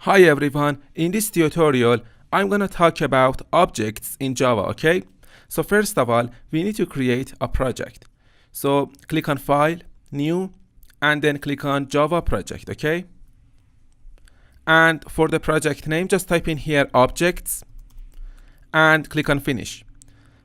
Hi everyone, in this tutorial I'm gonna talk about objects in Java, okay? So first of all, we need to create a project. So click on File, New, and then click on Java Project, okay? And for the project name, just type in here Objects and click on Finish.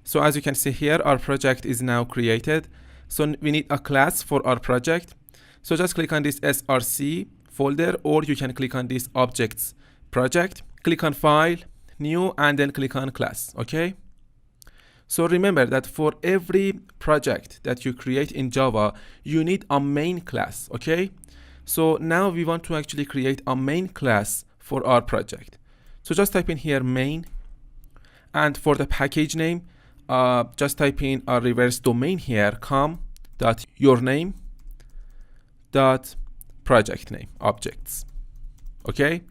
So as you can see here, our project is now created. So we need a class for our project. So just click on this src folder, or you can click on this objects project, click on File, New, and then click on Class, okay? So remember that for every project that you create in Java, you need a main class, okay? So now we want to actually create a main class for our project. So just type in here main, and for the package name, just type in a reverse domain here, com.yourname dot project name objects, okay?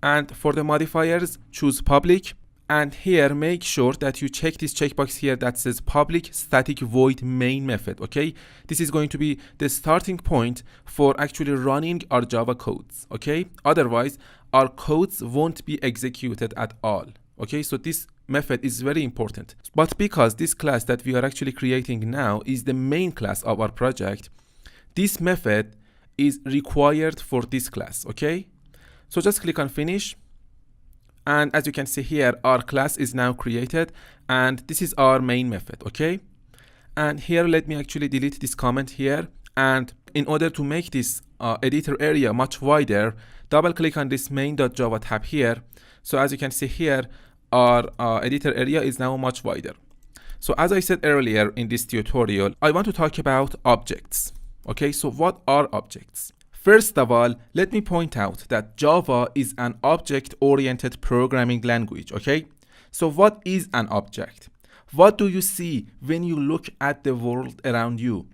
And for the modifiers, choose public, and here make sure that you check this checkbox here that says public static void main method, okay? This is going to be the starting point for actually running our Java codes, okay? Otherwise our codes won't be executed at all, okay? So this method is very important, but because this class that we are actually creating now is the main class of our project, this method is required for this class, okay? So just click on Finish, and as you can see here, our class is now created, and this is our main method, okay? And here, let me actually delete this comment here, and in order to make this editor area much wider, double click on this main.java tab here. So as you can see here, our editor area is now much wider. So as I said earlier in this tutorial, I want to talk about objects. Okay, so what are objects? First of all, let me point out that Java is an object-oriented programming language, okay? So what is an object? What do you see when you look at the world around you?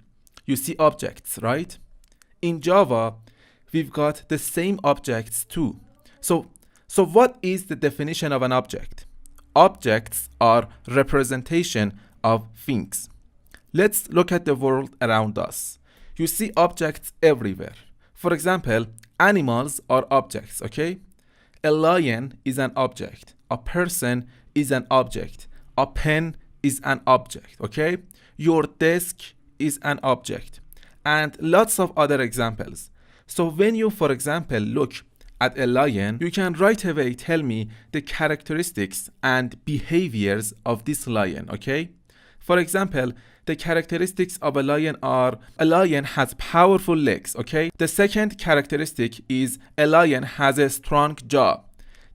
You see objects, right? In Java, we've got the same objects too. So what is the definition of an object? Objects are representation of things. Let's look at the world around us. You see objects everywhere. For example, animals are objects, okay? A lion is an object. A person is an object. A pen is an object, okay? Your desk is an object. And lots of other examples. So when you, for example, look at a lion, you can right away tell me the characteristics and behaviors of this lion, okay? For example, the characteristics of a lion are a lion has powerful legs, okay? The second characteristic is a lion has a strong jaw.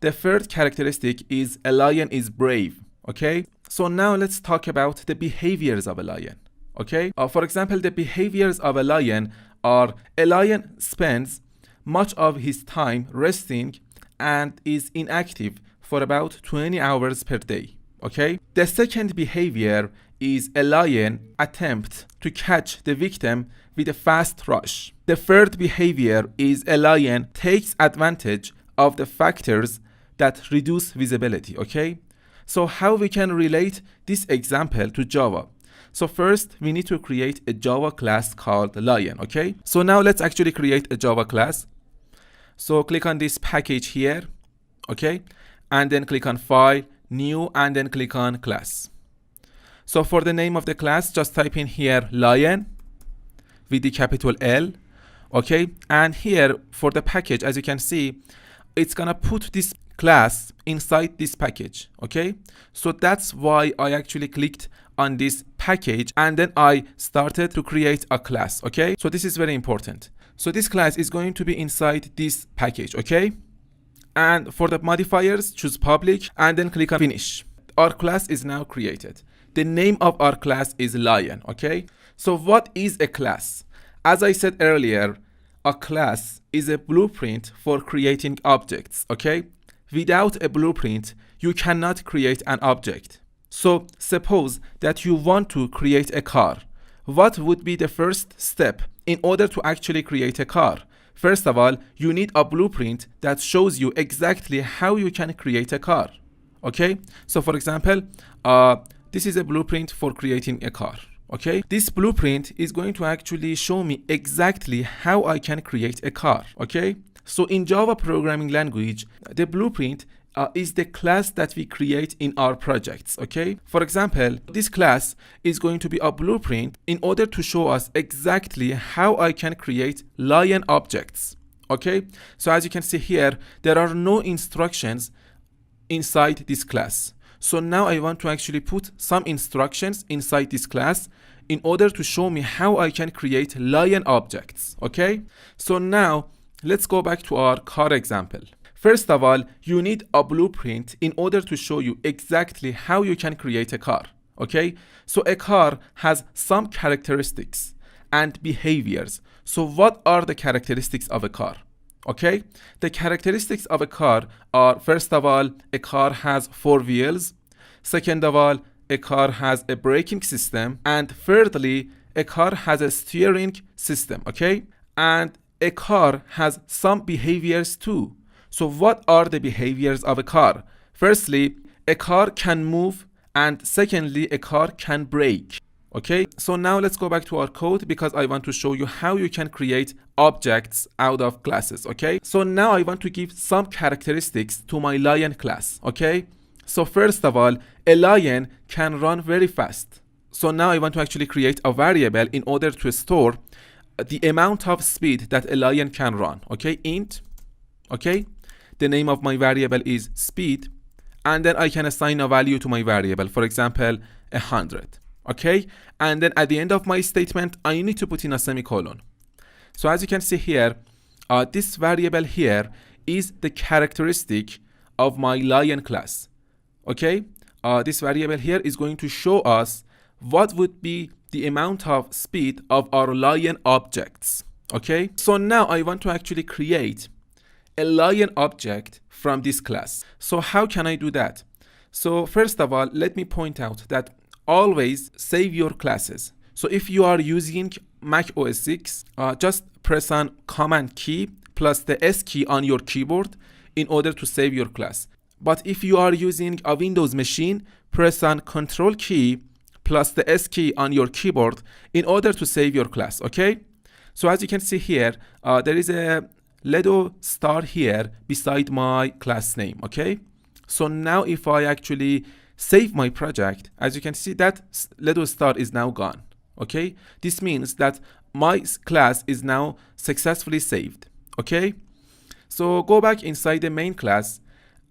The third characteristic is a lion is brave, okay? So now let's talk about the behaviors of a lion, okay? For example, the behaviors of a lion are a lion spends much of his time resting and is inactive for about 20 hours per day, okay? The second behavior is a lion attempt to catch the victim with a fast rush. The third behavior is a lion takes advantage of the factors that reduce visibility, okay? So how we can relate this example to Java? So first, we need to create a Java class called lion, okay? So now let's actually create a Java class. So click on this package here, okay? And then click on File, New, and then click on Class. So for the name of the class, just type in here lion with the capital L, okay? And here for the package, as you can see, it's gonna put this class inside this package, okay? So that's why I actually clicked on this package and then I started to create a class, okay? So this is very important. So this class is going to be inside this package, okay? And for the modifiers, choose public and then click on Finish. Our class is now created. The name of our class is lion, okay? So what is a class? As I said earlier, a class is a blueprint for creating objects, okay? Without a blueprint, you cannot create an object. So suppose that you want to create a car. What would be the first step in order to actually create a car? First of all, you need a blueprint that shows you exactly how you can create a car, okay? So for example, this is a blueprint for creating a car, okay? This blueprint is going to actually show me exactly how I can create a car, okay? So in Java programming language, the blueprint is the class that we create in our projects, okay? For example, this class is going to be a blueprint in order to show us exactly how I can create lion objects, okay? So as you can see here, there are no instructions inside this class. So now I want to actually put some instructions inside this class in order to show me how I can create lion objects, okay? So now let's go back to our car example. First of all, you need a blueprint in order to show you exactly how you can create a car, okay? So a car has some characteristics and behaviors. So what are the characteristics of a car? Okay, the characteristics of a car are, first of all, a car has 4 wheels. Second of all, a car has a braking system. And thirdly, a car has a steering system, okay? And a car has some behaviors too. So what are the behaviors of a car? Firstly, a car can move, and secondly, a car can brake. Okay, so now let's go back to our code because I want to show you how you can create objects out of classes, okay? So now I want to give some characteristics to my lion class, okay? So first of all, a lion can run very fast. So now I want to actually create a variable in order to store the amount of speed that a lion can run, okay? Int, okay? The name of my variable is speed, and then I can assign a value to my variable, for example, 100. Okay, and then at the end of my statement, I need to put in a semicolon. So as you can see here, this variable here is the characteristic of my lion class. Okay, this variable here is going to show us what would be the amount of speed of our lion objects. Okay, so now I want to actually create a lion object from this class. So how can I do that? So first of all, let me point out that always save your classes. So if you are using Mac OS 6, just press on Command key plus the S key on your keyboard in order to save your class. But if you are using a Windows machine, press on Control key plus the S key on your keyboard in order to save your class, okay? So as you can see here, there is a little star here beside my class name, okay? So now if I actually save my project, as you can see, that little star is now gone, okay? This means that my class is now successfully saved, okay? So go back inside the main class,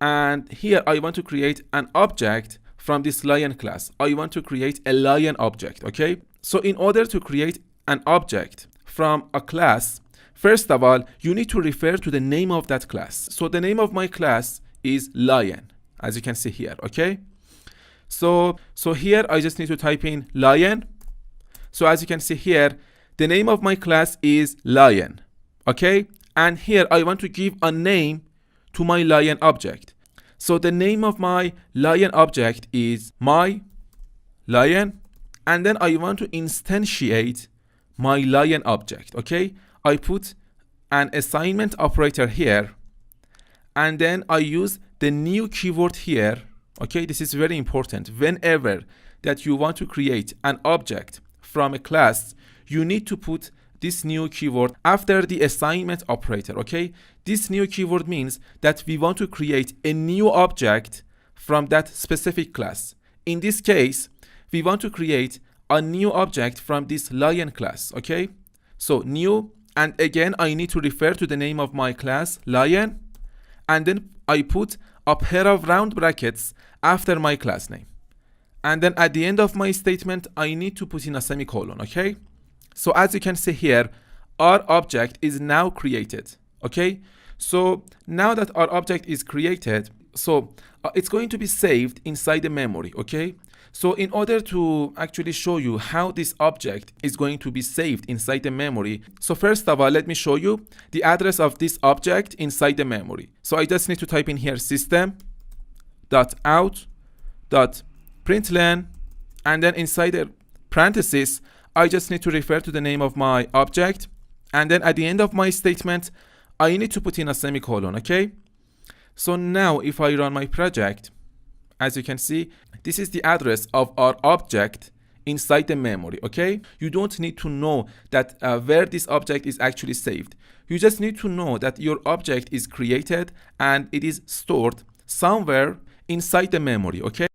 and here I want to create an object from this lion class. I want to create a lion object, okay? So in order to create an object from a class, first of all, you need to refer to the name of that class. So the name of my class is lion, as you can see here, okay? So here I just need to type in lion. So as you can see here, the name of my class is lion, okay? And here I want to give a name to my lion object. So the name of my lion object is my lion, and then I want to instantiate my lion object, okay? I put an assignment operator here, and then I use the new keyword here. Okay, this is very important. Whenever that you want to create an object from a class, you need to put this new keyword after the assignment operator, okay? This new keyword means that we want to create a new object from that specific class. In this case, we want to create a new object from this lion class, okay? So new, and again, I need to refer to the name of my class, lion, and then I put a pair of round brackets after my class name. And then at the end of my statement, I need to put in a semicolon, okay? So as you can see here, our object is now created, okay? So now that our object is created, so it's going to be saved inside the memory, okay? So in order to actually show you how this object is going to be saved inside the memory, so first of all, let me show you the address of this object inside the memory. So I just need to type in here system.out.println, and then inside the parentheses, I just need to refer to the name of my object, and then at the end of my statement, I need to put in a semicolon, okay? So now if I run my project, as you can see, this is the address of our object inside the memory, okay? You don't need to know that where this object is actually saved. You just need to know that your object is created and it is stored somewhere inside the memory, okay?